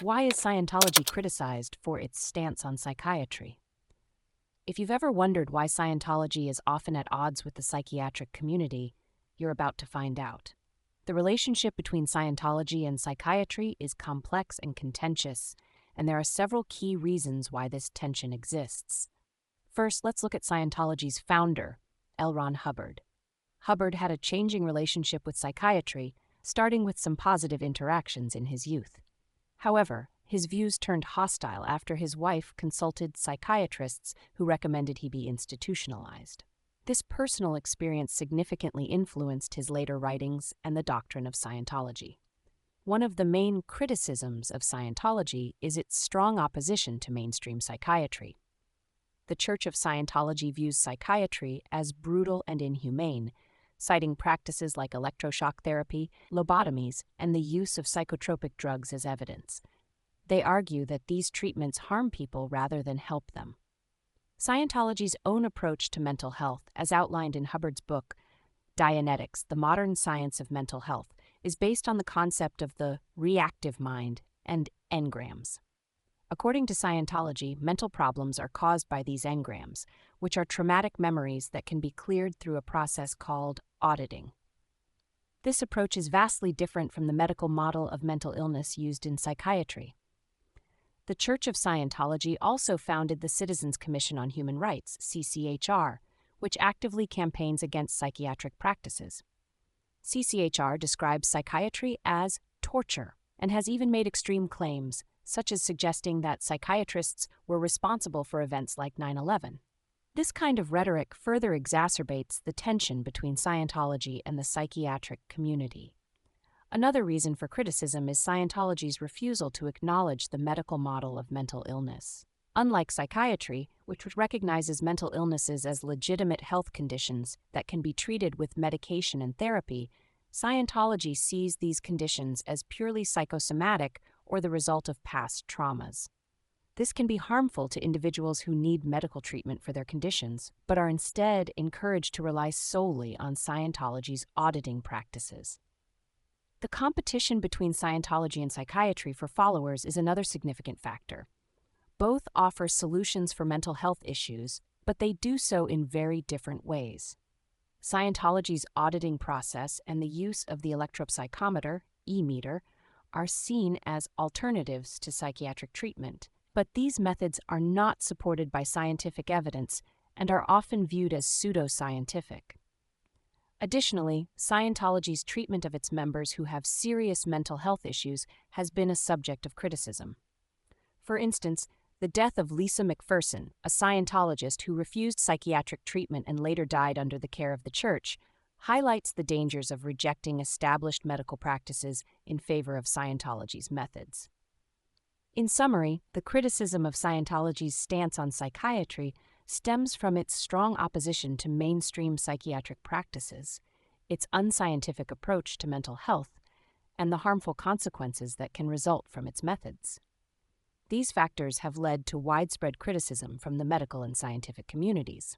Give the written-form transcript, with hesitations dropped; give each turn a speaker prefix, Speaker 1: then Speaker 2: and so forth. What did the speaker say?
Speaker 1: Why is Scientology criticized for its stance on psychiatry? If you've ever wondered why Scientology is often at odds with the psychiatric community, you're about to find out. The relationship between Scientology and psychiatry is complex and contentious, and there are several key reasons why this tension exists. First, let's look at Scientology's founder, Lron Hubbard. Hubbard had a changing relationship with psychiatry, starting with some positive interactions in his youth. However, his views turned hostile after his wife consulted psychiatrists who recommended he be institutionalized. This personal experience significantly influenced his later writings and the doctrine of Scientology. One of the main criticisms of Scientology is its strong opposition to mainstream psychiatry. The Church of Scientology views psychiatry as brutal and inhumane, citing practices like electroshock therapy, lobotomies, and the use of psychotropic drugs as evidence. They argue that these treatments harm people rather than help them. Scientology's own approach to mental health, as outlined in Hubbard's book, Dianetics, The Modern Science of Mental Health, is based on the concept of the reactive mind and engrams. According to Scientology, mental problems are caused by these engrams, which are traumatic memories that can be cleared through a process called auditing. This approach is vastly different from the medical model of mental illness used in psychiatry. The Church of Scientology also founded the Citizens Commission on Human Rights, CCHR, which actively campaigns against psychiatric practices. CCHR describes psychiatry as torture and has even made extreme claims, such as suggesting that psychiatrists were responsible for events like 9/11. This kind of rhetoric further exacerbates the tension between Scientology and the psychiatric community. Another reason for criticism is Scientology's refusal to acknowledge the medical model of mental illness. Unlike psychiatry, which recognizes mental illnesses as legitimate health conditions that can be treated with medication and therapy, Scientology sees these conditions as purely psychosomatic or the result of past traumas. This can be harmful to individuals who need medical treatment for their conditions, but are instead encouraged to rely solely on Scientology's auditing practices. The competition between Scientology and psychiatry for followers is another significant factor. Both offer solutions for mental health issues, but they do so in very different ways. Scientology's auditing process and the use of the Electropsychometer, E-meter, are seen as alternatives to psychiatric treatment, but these methods are not supported by scientific evidence and are often viewed as pseudoscientific. Additionally, Scientology's treatment of its members who have serious mental health issues has been a subject of criticism. For instance, the death of Lisa McPherson, a Scientologist who refused psychiatric treatment and later died under the care of the church, highlights the dangers of rejecting established medical practices in favor of Scientology's methods. In summary, the criticism of Scientology's stance on psychiatry stems from its strong opposition to mainstream psychiatric practices, its unscientific approach to mental health, and the harmful consequences that can result from its methods. These factors have led to widespread criticism from the medical and scientific communities.